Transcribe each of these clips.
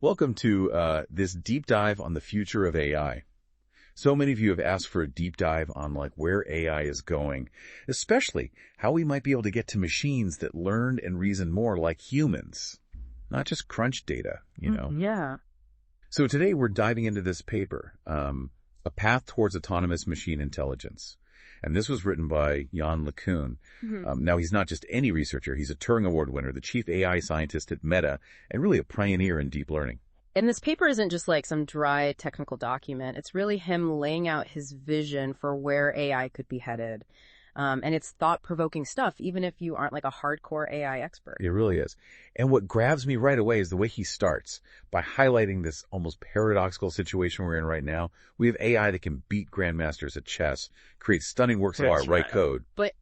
Welcome to this deep dive on the future of AI. So many of you have asked for a deep dive on where AI is going, especially how we might be able to get to machines that learn and reason more like humans, not just crunch data, Yeah. So today we're diving into this paper, A Path Towards Autonomous Machine Intelligence. And this was written by Yann LeCun. Now, he's not just any researcher. He's a Turing Award winner, the chief AI scientist at Meta, and really a pioneer in deep learning. And this paper isn't just like some dry technical document. It's really him laying out his vision for where AI could be headed. And it's thought-provoking stuff, even if you aren't like a hardcore AI expert. It really is. And what grabs me right away is the way he starts by highlighting this almost paradoxical situation we're in right now. We have AI that can beat grandmasters at chess, create stunning works of art, write code. But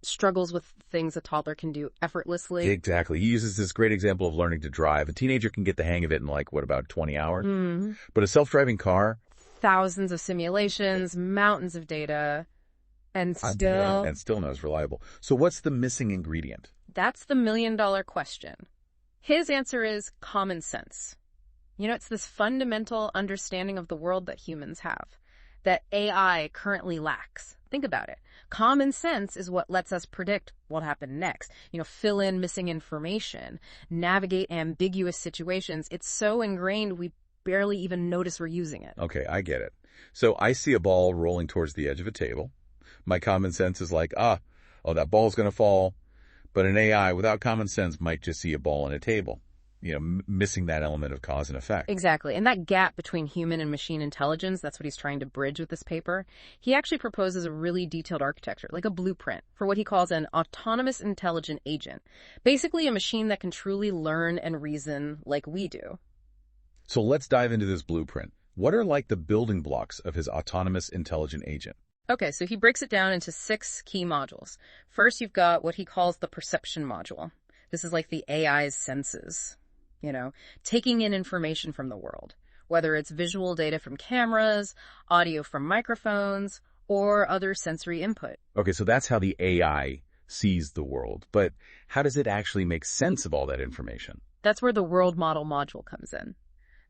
struggles with things a toddler can do effortlessly. Exactly. He uses this great example of learning to drive. A teenager can get the hang of it in about 20 hours? But a self-driving car? Thousands of simulations, mountains of data. And still not as reliable. So what's the missing ingredient? That's the million-dollar question. His answer is common sense. It's this fundamental understanding of the world that humans have, that AI currently lacks. Think about it. Common sense is what lets us predict what'll happen next. Fill in missing information, navigate ambiguous situations. It's so ingrained we barely even notice we're using it. Okay, I get it. So I see a ball rolling towards the edge of a table. My common sense is that ball's going to fall. But an AI without common sense might just see a ball on a table, missing that element of cause and effect. Exactly. And that gap between human and machine intelligence, that's what he's trying to bridge with this paper. He actually proposes a really detailed architecture, like a blueprint, for what he calls an autonomous intelligent agent. Basically a machine that can truly learn and reason like we do. So let's dive into this blueprint. What are the building blocks of his autonomous intelligent agent? Okay, so he breaks it down into 6 key modules. First, you've got what he calls the perception module. This is like the AI's senses, taking in information from the world, whether it's visual data from cameras, audio from microphones, or other sensory input. Okay, so that's how the AI sees the world. But how does it actually make sense of all that information? That's where the world model module comes in.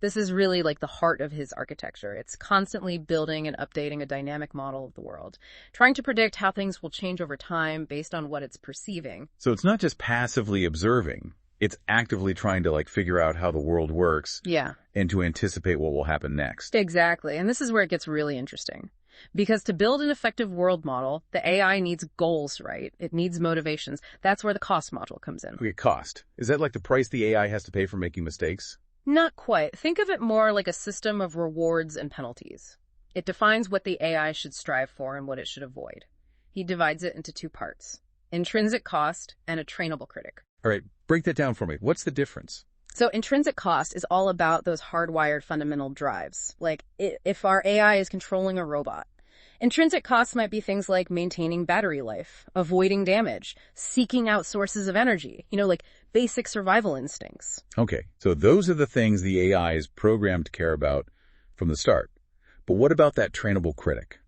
This is really the heart of his architecture. It's constantly building and updating a dynamic model of the world, trying to predict how things will change over time based on what it's perceiving. So it's not just passively observing. It's actively trying to figure out how the world works. Yeah. And to anticipate what will happen next. Exactly. And this is where it gets really interesting. Because to build an effective world model, the AI needs goals, right? It needs motivations. That's where the cost module comes in. Okay, cost. Is that the price the AI has to pay for making mistakes? Not quite. Think of it more like a system of rewards and penalties. It defines what the AI should strive for and what it should avoid. He divides it into 2 parts, intrinsic cost and a trainable critic. All right, break that down for me. What's the difference? So intrinsic cost is all about those hardwired fundamental drives, like if our AI is controlling a robot. Intrinsic costs might be things like maintaining battery life, avoiding damage, seeking out sources of energy, basic survival instincts. Okay, so those are the things the AI is programmed to care about from the start. But what about that trainable critic?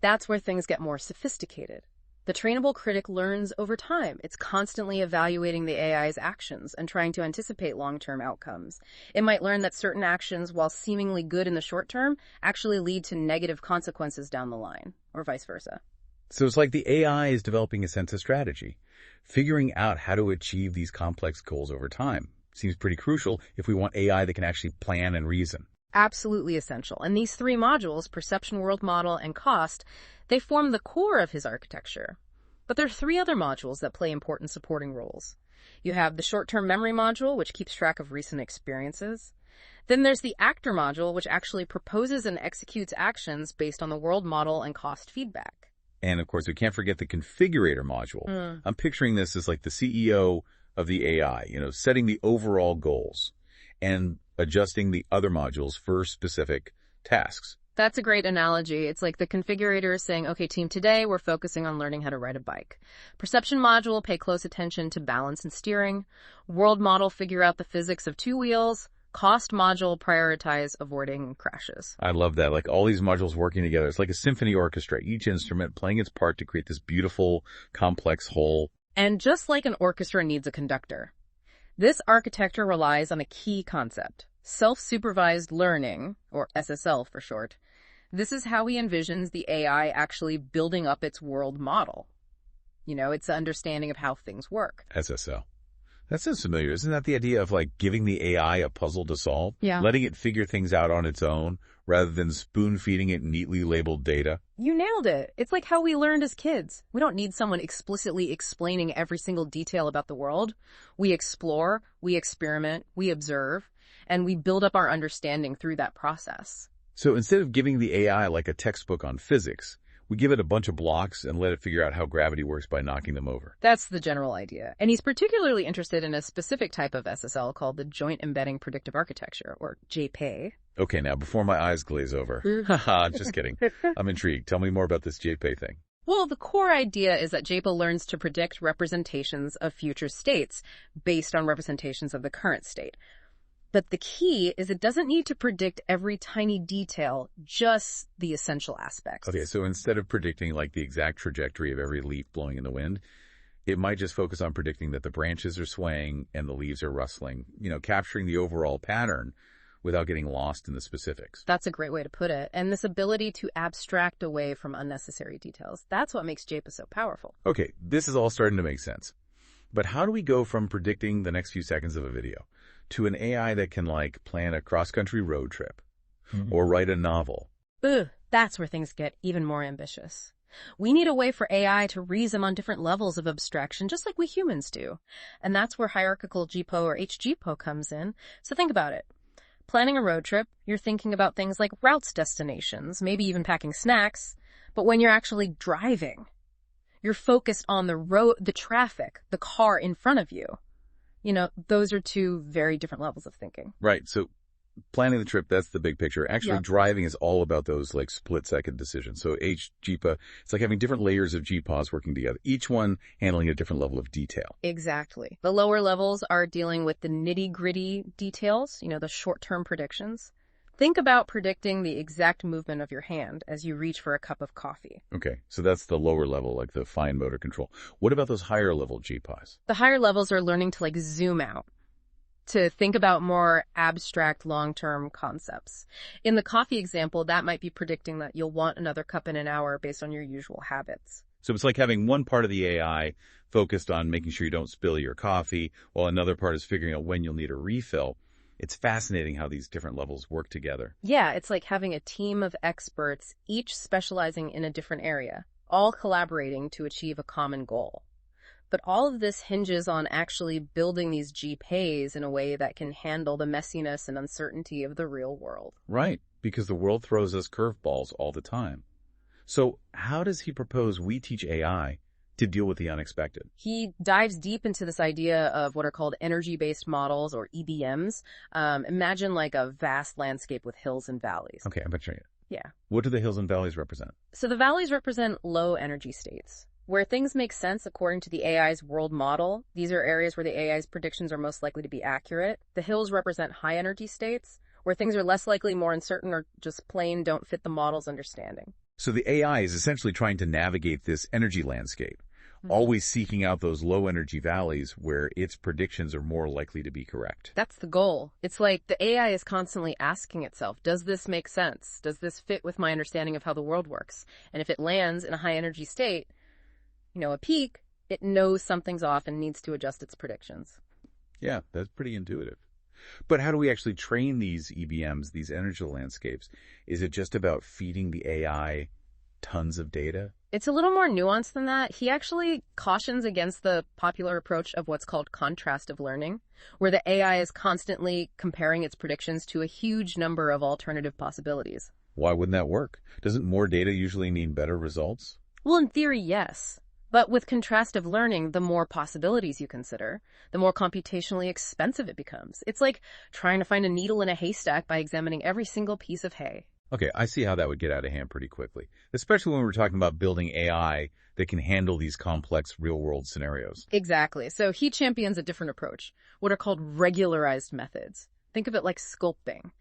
That's where things get more sophisticated. The trainable critic learns over time. It's constantly evaluating the AI's actions and trying to anticipate long-term outcomes. It might learn that certain actions, while seemingly good in the short term, actually lead to negative consequences down the line, or vice versa. So it's like the AI is developing a sense of strategy, figuring out how to achieve these complex goals over time. Seems pretty crucial if we want AI that can actually plan and reason. Absolutely essential. And these 3 modules, perception, world model, and cost, they form the core of his architecture. But there are 3 other modules that play important supporting roles. You have the short-term memory module, which keeps track of recent experiences. Then there's the actor module, which actually proposes and executes actions based on the world model and cost feedback. And of course, we can't forget the configurator module. I'm picturing this as the CEO of the AI, setting the overall goals and adjusting the other modules for specific tasks. That's a great analogy. It's like the configurator is saying, okay, team, today we're focusing on learning how to ride a bike. Perception module, pay close attention to balance and steering. World model, figure out the physics of 2 wheels. Cost module, prioritize avoiding crashes. I love that. All these modules working together. It's like a symphony orchestra, each instrument playing its part to create this beautiful, complex whole. And just like an orchestra needs a conductor, this architecture relies on a key concept, Self-supervised learning, or SSL for short, this is how he envisions the AI actually building up its world model. It's an understanding of how things work. SSL. That sounds familiar. Isn't that the idea of giving the AI a puzzle to solve? Yeah. Letting it figure things out on its own rather than spoon-feeding it neatly labeled data? You nailed it. It's like how we learned as kids. We don't need someone explicitly explaining every single detail about the world. We explore, we experiment, we observe, and we build up our understanding through that process. So instead of giving the AI like a textbook on physics, we give it a bunch of blocks and let it figure out how gravity works by knocking them over. That's the general idea. And he's particularly interested in a specific type of SSL called the Joint Embedding Predictive Architecture, or JPA. Okay, now before my eyes glaze over. Haha, just kidding. I'm intrigued. Tell me more about this JPA thing. Well, the core idea is that JPA learns to predict representations of future states based on representations of the current state. But the key is it doesn't need to predict every tiny detail, just the essential aspects. Okay, so instead of predicting the exact trajectory of every leaf blowing in the wind, it might just focus on predicting that the branches are swaying and the leaves are rustling, capturing the overall pattern without getting lost in the specifics. That's a great way to put it. And this ability to abstract away from unnecessary details, that's what makes JPA so powerful. Okay, this is all starting to make sense. But how do we go from predicting the next few seconds of a video to an AI that can plan a cross-country road trip or write a novel? That's where things get even more ambitious. We need a way for AI to reason on different levels of abstraction, just like we humans do. And that's where hierarchical GPO or HGPO comes in. So think about it. Planning a road trip, you're thinking about things like routes, destinations, maybe even packing snacks. But when you're actually driving, you're focused on the road, the traffic, the car in front of you. Those are two very different levels of thinking. Right. So planning the trip, that's the big picture. Actually, driving is all about those split-second decisions. So HGPA, it's like having different layers of GPAs working together, each one handling a different level of detail. Exactly. The lower levels are dealing with the nitty-gritty details, the short-term predictions. Think about predicting the exact movement of your hand as you reach for a cup of coffee. Okay, so that's the lower level, the fine motor control. What about those higher level GPAs? The higher levels are learning to zoom out, to think about more abstract long-term concepts. In the coffee example, that might be predicting that you'll want another cup in an hour based on your usual habits. So it's like having one part of the AI focused on making sure you don't spill your coffee, while another part is figuring out when you'll need a refill. It's fascinating how these different levels work together. Yeah, it's like having a team of experts, each specializing in a different area, all collaborating to achieve a common goal. But all of this hinges on actually building these GPAs in a way that can handle the messiness and uncertainty of the real world. Right, because the world throws us curveballs all the time. So how does he propose we teach AI to deal with the unexpected? He dives deep into this idea of what are called energy-based models, or EBMs. Imagine a vast landscape with hills and valleys. Okay, I'm picturing it. Yeah. What do the hills and valleys represent? So the valleys represent low energy states. Where things make sense according to the AI's world model, these are areas where the AI's predictions are most likely to be accurate. The hills represent high energy states, where things are less likely, more uncertain, or just plain don't fit the model's understanding. So the AI is essentially trying to navigate this energy landscape, always seeking out those low energy valleys where its predictions are more likely to be correct. That's the goal. It's like the AI is constantly asking itself, does this make sense? Does this fit with my understanding of how the world works? And if it lands in a high energy state, a peak, it knows something's off and needs to adjust its predictions. Yeah, that's pretty intuitive. But how do we actually train these EBMs, these energy landscapes? Is it just about feeding the AI tons of data? It's a little more nuanced than that. He actually cautions against the popular approach of what's called contrastive learning, where the AI is constantly comparing its predictions to a huge number of alternative possibilities. Why wouldn't that work? Doesn't more data usually mean better results? Well, in theory, yes. But with contrastive learning, the more possibilities you consider, the more computationally expensive it becomes. It's like trying to find a needle in a haystack by examining every single piece of hay. Okay, I see how that would get out of hand pretty quickly, especially when we're talking about building AI that can handle these complex real-world scenarios. Exactly. So he champions a different approach, what are called regularized methods. Think of it like sculpting.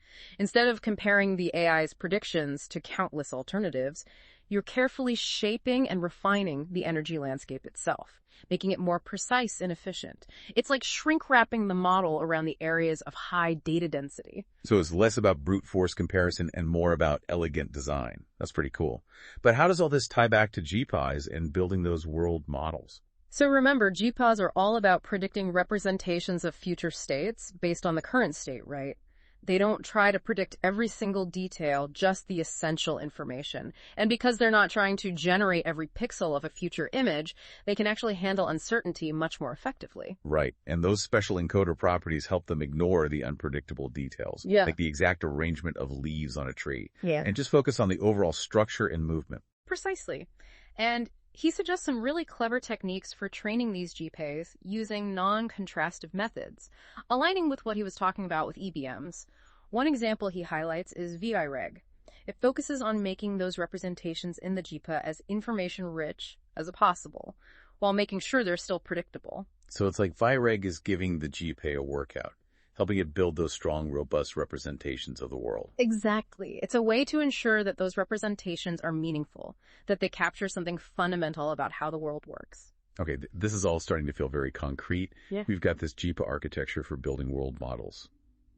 Instead of comparing the AI's predictions to countless alternatives, You're carefully shaping and refining the energy landscape itself, making it more precise and efficient. It's like shrink-wrapping the model around the areas of high data density. So it's less about brute force comparison and more about elegant design. That's pretty cool. But how does all this tie back to GPIs and building those world models? So remember, GPIs are all about predicting representations of future states based on the current state, right? They don't try to predict every single detail, just the essential information. And because they're not trying to generate every pixel of a future image, they can actually handle uncertainty much more effectively. Right. And those special encoder properties help them ignore the unpredictable details, like the exact arrangement of leaves on a tree, and just focus on the overall structure and movement. Precisely. And he suggests some really clever techniques for training these GPAs using non-contrastive methods, aligning with what he was talking about with EBMs. One example he highlights is VIREG. It focuses on making those representations in the GPA as information-rich as possible, while making sure they're still predictable. So it's like VIREG is giving the GPA a workout, helping it build those strong, robust representations of the world. Exactly. It's a way to ensure that those representations are meaningful, that they capture something fundamental about how the world works. Okay, this is all starting to feel very concrete. We've got this GPA architecture for building world models,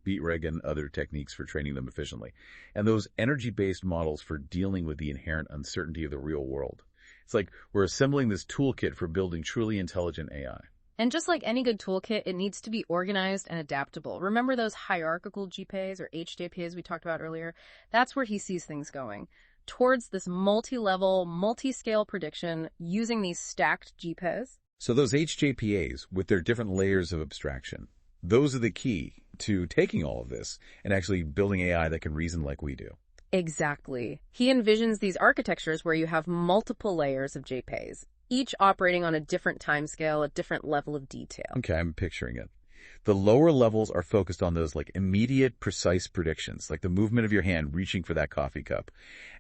VIREG and other techniques for training them efficiently, and those energy-based models for dealing with the inherent uncertainty of the real world. It's like we're assembling this toolkit for building truly intelligent AI. And just like any good toolkit, it needs to be organized and adaptable. Remember those hierarchical GPAs or HJPAs we talked about earlier? That's where he sees things going, towards this multi-level, multi-scale prediction using these stacked GPAs. So those HJPAs, with their different layers of abstraction, those are the key to taking all of this and actually building AI that can reason like we do. Exactly. He envisions these architectures where you have multiple layers of GPAs, each operating on a different timescale, a different level of detail. Okay, I'm picturing it. The lower levels are focused on those like immediate, precise predictions, like the movement of your hand reaching for that coffee cup.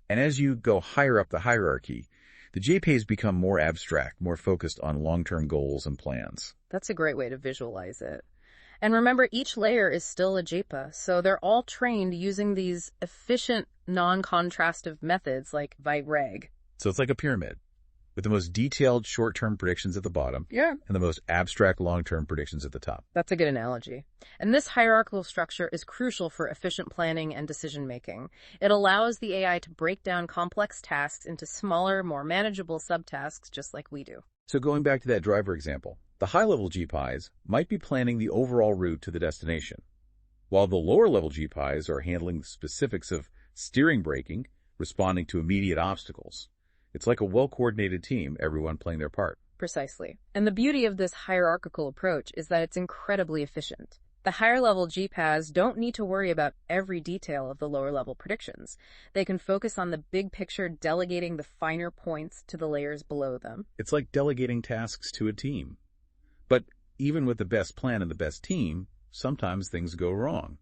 And as you go higher up the hierarchy, the GPAs become more abstract, more focused on long-term goals and plans. That's a great way to visualize it. And remember, each layer is still a JPA, so they're all trained using these efficient, non-contrastive methods like VIREG. So it's like a pyramid, with the most detailed short-term predictions at the bottom and the most abstract long-term predictions at the top. That's a good analogy. And this hierarchical structure is crucial for efficient planning and decision-making. It allows the AI to break down complex tasks into smaller, more manageable subtasks, just like we do. So going back to that driver example, the high-level GPIs might be planning the overall route to the destination, while the lower-level GPIs are handling the specifics of steering braking, responding to immediate obstacles. It's like a well-coordinated team, everyone playing their part. Precisely. And the beauty of this hierarchical approach is that it's incredibly efficient. The higher-level GPAs don't need to worry about every detail of the lower-level predictions. They can focus on the big picture, delegating the finer points to the layers below them. It's like delegating tasks to a team. But even with the best plan and the best team, sometimes things go wrong.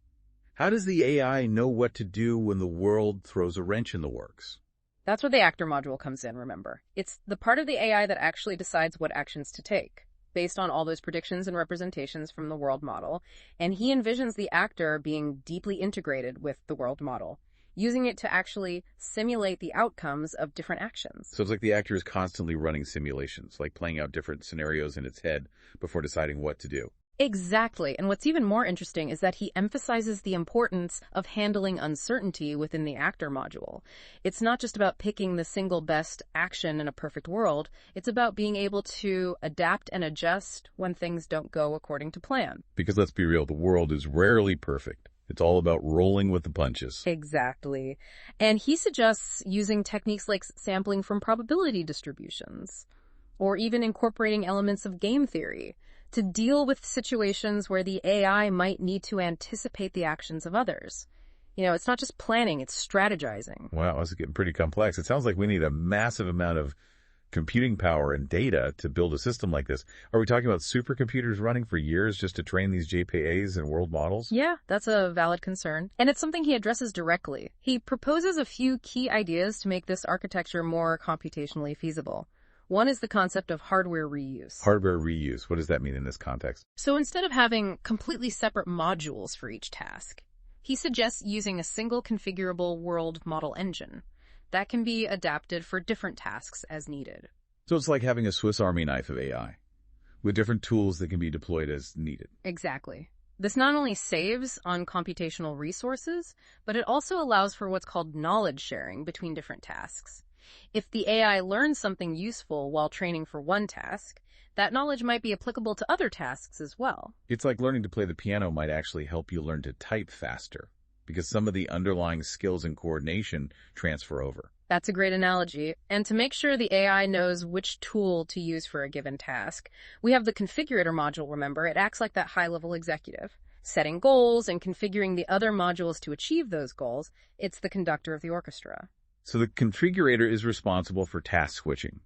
How does the AI know what to do when the world throws a wrench in the works? That's where the actor module comes in, remember. It's the part of the AI that actually decides what actions to take, based on all those predictions and representations from the world model, and he envisions the actor being deeply integrated with the world model, using it to actually simulate the outcomes of different actions. So it's like the actor is constantly running simulations, like playing out different scenarios in its head before deciding what to do. Exactly. And what's even more interesting is that he emphasizes the importance of handling uncertainty within the actor module. It's not just about picking the single best action in a perfect world. It's about being able to adapt and adjust when things don't go according to plan. Because let's be real, the world is rarely perfect. It's all about rolling with the punches. Exactly. And he suggests using techniques like sampling from probability distributions, or even incorporating elements of game theory to deal with situations where the AI might need to anticipate the actions of others. You know, it's not just planning, it's strategizing. Wow, this is getting pretty complex. It sounds like we need a massive amount of computing power and data to build a system like this. Are we talking about supercomputers running for years just to train these JPAs and world models? Yeah, that's a valid concern. And it's something he addresses directly. He proposes a few key ideas to make this architecture more computationally feasible. One is the concept of hardware reuse. Hardware reuse. What does that mean in this context? So instead of having completely separate modules for each task, he suggests using a single configurable world model engine. that can be adapted for different tasks as needed. So it's like having a Swiss Army knife of AI, with different tools that can be deployed as needed. Exactly. This not only saves on computational resources, but it also allows for what's called knowledge sharing between different tasks. If the AI learns something useful while training for one task, that knowledge might be applicable to other tasks as well. It's like learning to play the piano might actually help you learn to type faster, because some of the underlying skills and coordination transfer over. That's a great analogy. And to make sure the AI knows which tool to use for a given task, we have the configurator module, remember? It acts like that high-level executive. Setting goals and configuring the other modules to achieve those goals, it's the conductor of the orchestra. So the configurator is responsible for task switching,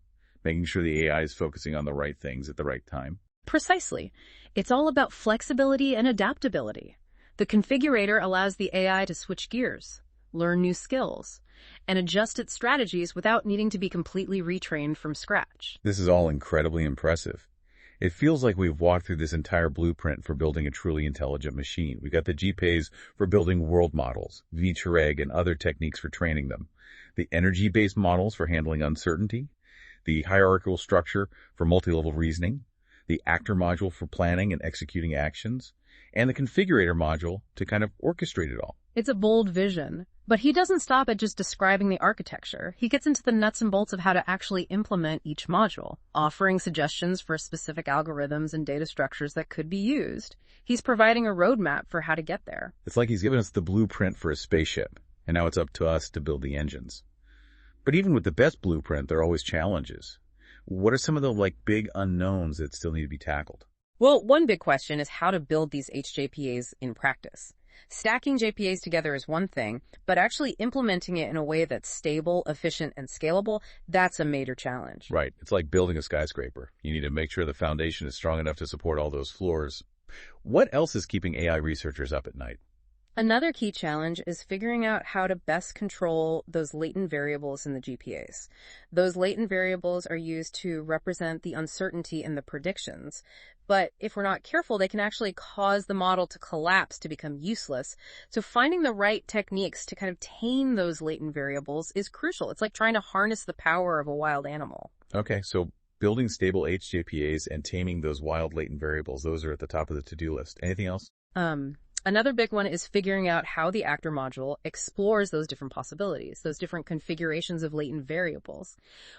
making sure the AI is focusing on the right things at the right time. Precisely. It's all about flexibility and adaptability. The configurator allows the AI to switch gears, learn new skills, and adjust its strategies without needing to be completely retrained from scratch. This is all incredibly impressive. It feels like we've walked through this entire blueprint for building a truly intelligent machine. We got the GPAs for building world models, V-Tureg and other techniques for training them, the energy-based models for handling uncertainty, the hierarchical structure for multi-level reasoning, the actor module for planning and executing actions, and the configurator module to kind of orchestrate it all. It's a bold vision, but he doesn't stop at just describing the architecture. He gets into the nuts and bolts of how to actually implement each module, offering suggestions for specific algorithms and data structures that could be used. He's providing a roadmap for how to get there. It's like he's given us the blueprint for a spaceship, and now it's up to us to build the engines. But even with the best blueprint, there are always challenges. What are some of the big unknowns that still need to be tackled? Well, one big question is how to build these HJPAs in practice. Stacking JPAs together is one thing, but actually implementing it in a way that's stable, efficient, and scalable, that's a major challenge. Right. It's like building a skyscraper. You need to make sure the foundation is strong enough to support all those floors. What else is keeping AI researchers up at night? Another key challenge is figuring out how to best control those latent variables in the GPAs. Those latent variables are used to represent the uncertainty in the predictions, but if we're not careful, they can actually cause the model to collapse, to become useless. So finding the right techniques to kind of tame those latent variables is crucial. It's like trying to harness the power of a wild animal. Okay, so building stable HJPAs and taming those wild latent variables, those are at the top of the to-do list. Anything else? Another big one is figuring out how the actor module explores those different possibilities, those different configurations of latent variables.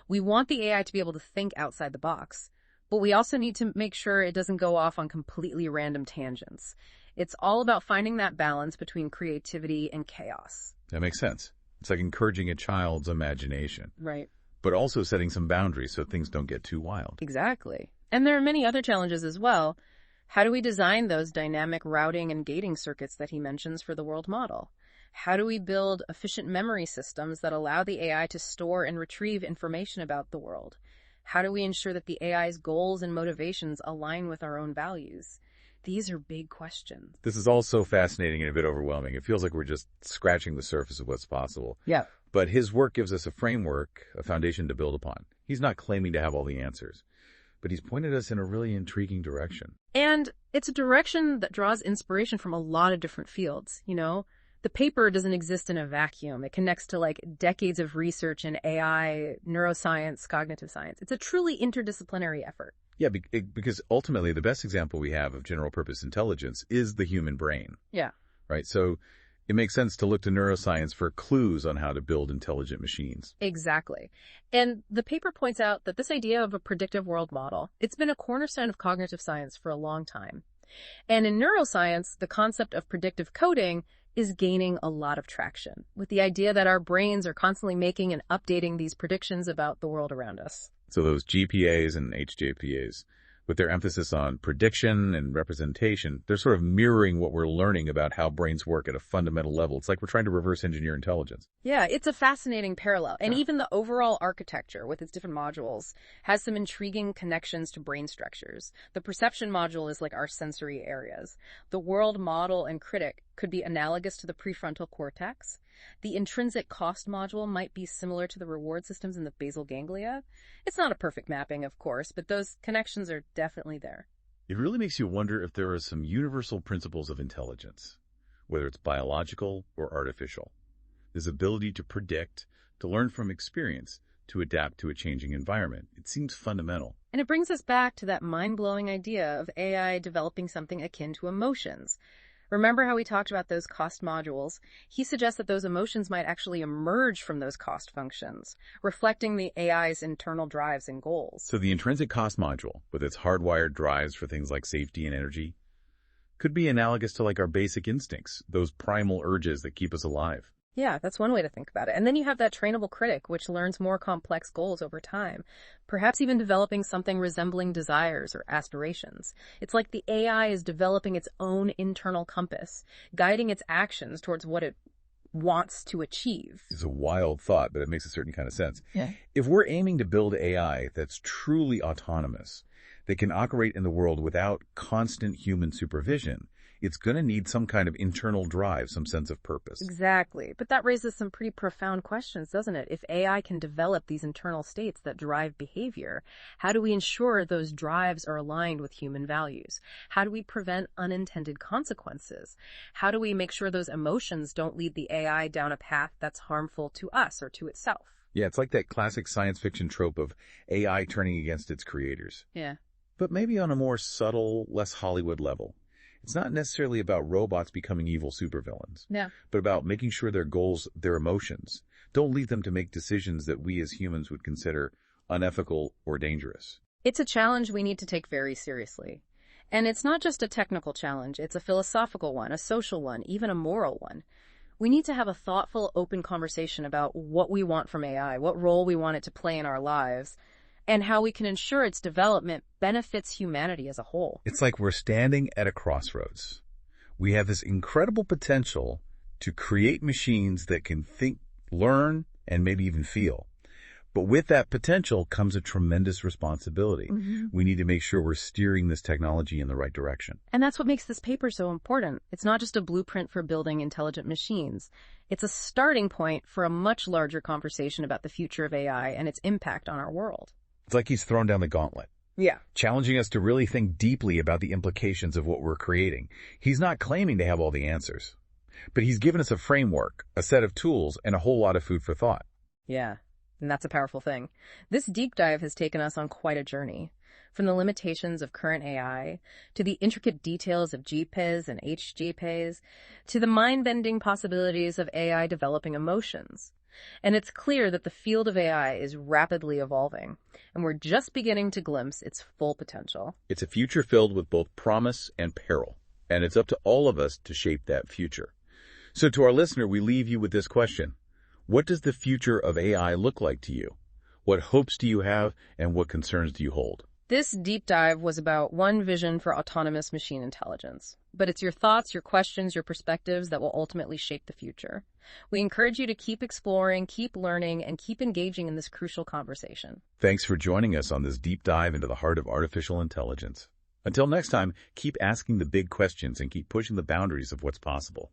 We want the AI to be able to think outside the box, but we also need to make sure it doesn't go off on completely random tangents. It's all about finding that balance between creativity and chaos. That makes sense. It's like encouraging a child's imagination. Right. But also setting some boundaries so things don't get too wild. Exactly. And there are many other challenges as well. How do we design those dynamic routing and gating circuits that he mentions for the world model? How do we build efficient memory systems that allow the AI to store and retrieve information about the world? How do we ensure that the AI's goals and motivations align with our own values? These are big questions. This is all so fascinating and a bit overwhelming. It feels like we're just scratching the surface of what's possible. Yeah. But his work gives us a framework, a foundation to build upon. He's not claiming to have all the answers, but he's pointed us in a really intriguing direction. And it's a direction that draws inspiration from a lot of different fields, The paper doesn't exist in a vacuum. It connects to decades of research in AI, neuroscience, cognitive science. It's a truly interdisciplinary effort. Yeah, because ultimately the best example we have of general purpose intelligence is the human brain. Yeah. Right? So it makes sense to look to neuroscience for clues on how to build intelligent machines. Exactly. And the paper points out that this idea of a predictive world model, it's been a cornerstone of cognitive science for a long time. And in neuroscience, the concept of predictive coding is gaining a lot of traction, with the idea that our brains are constantly making and updating these predictions about the world around us. So those GPAs and HJPAs, with their emphasis on prediction and representation, they're sort of mirroring what we're learning about how brains work at a fundamental level. It's like we're trying to reverse engineer intelligence. Yeah, it's a fascinating parallel. And even the overall architecture with its different modules has some intriguing connections to brain structures. The perception module is like our sensory areas. The world model and critic could be analogous to the prefrontal cortex. The intrinsic cost module might be similar to the reward systems in the basal ganglia. It's not a perfect mapping, of course, but those connections are definitely there. It really makes you wonder if there are some universal principles of intelligence, whether it's biological or artificial, this ability to predict, to learn from experience, to adapt to a changing environment. It seems fundamental. And it brings us back to that mind-blowing idea of AI developing something akin to emotions. Remember how we talked about those cost modules? He suggests that those emotions might actually emerge from those cost functions, reflecting the AI's internal drives and goals. So the intrinsic cost module, with its hardwired drives for things like safety and energy, could be analogous to like our basic instincts, those primal urges that keep us alive. Yeah, that's one way to think about it. And then you have that trainable critic, which learns more complex goals over time, perhaps even developing something resembling desires or aspirations. It's like the AI is developing its own internal compass, guiding its actions towards what it wants to achieve. It's a wild thought, but it makes a certain kind of sense. Yeah. If we're aiming to build AI that's truly autonomous, that can operate in the world without constant human supervision, it's going to need some kind of internal drive, some sense of purpose. Exactly. But that raises some pretty profound questions, doesn't it? If AI can develop these internal states that drive behavior, how do we ensure those drives are aligned with human values? How do we prevent unintended consequences? How do we make sure those emotions don't lead the AI down a path that's harmful to us or to itself? Yeah, it's like that classic science fiction trope of AI turning against its creators. Yeah. But maybe on a more subtle, less Hollywood level. It's not necessarily about robots becoming evil supervillains, but about making sure their goals, their emotions, don't lead them to make decisions that we as humans would consider unethical or dangerous. It's a challenge we need to take very seriously. And it's not just a technical challenge, it's a philosophical one, a social one, even a moral one. We need to have a thoughtful, open conversation about what we want from AI, what role we want it to play in our lives, and how we can ensure its development benefits humanity as a whole. It's like we're standing at a crossroads. We have this incredible potential to create machines that can think, learn, and maybe even feel. But with that potential comes a tremendous responsibility. We need to make sure we're steering this technology in the right direction. And that's what makes this paper so important. It's not just a blueprint for building intelligent machines. It's a starting point for a much larger conversation about the future of AI and its impact on our world. It's like he's thrown down the gauntlet. Yeah. Challenging us to really think deeply about the implications of what we're creating. He's not claiming to have all the answers, but he's given us a framework, a set of tools, and a whole lot of food for thought. Yeah, and that's a powerful thing. This deep dive has taken us on quite a journey. From the limitations of current AI, to the intricate details of GPAs and HGPAs, to the mind-bending possibilities of AI developing emotions. And it's clear that the field of AI is rapidly evolving, and we're just beginning to glimpse its full potential. It's a future filled with both promise and peril, and it's up to all of us to shape that future. So to our listener, we leave you with this question. What does the future of AI look like to you? What hopes do you have, and what concerns do you hold? This deep dive was about one vision for autonomous machine intelligence. But it's your thoughts, your questions, your perspectives that will ultimately shape the future. We encourage you to keep exploring, keep learning, and keep engaging in this crucial conversation. Thanks for joining us on this deep dive into the heart of artificial intelligence. Until next time, keep asking the big questions and keep pushing the boundaries of what's possible.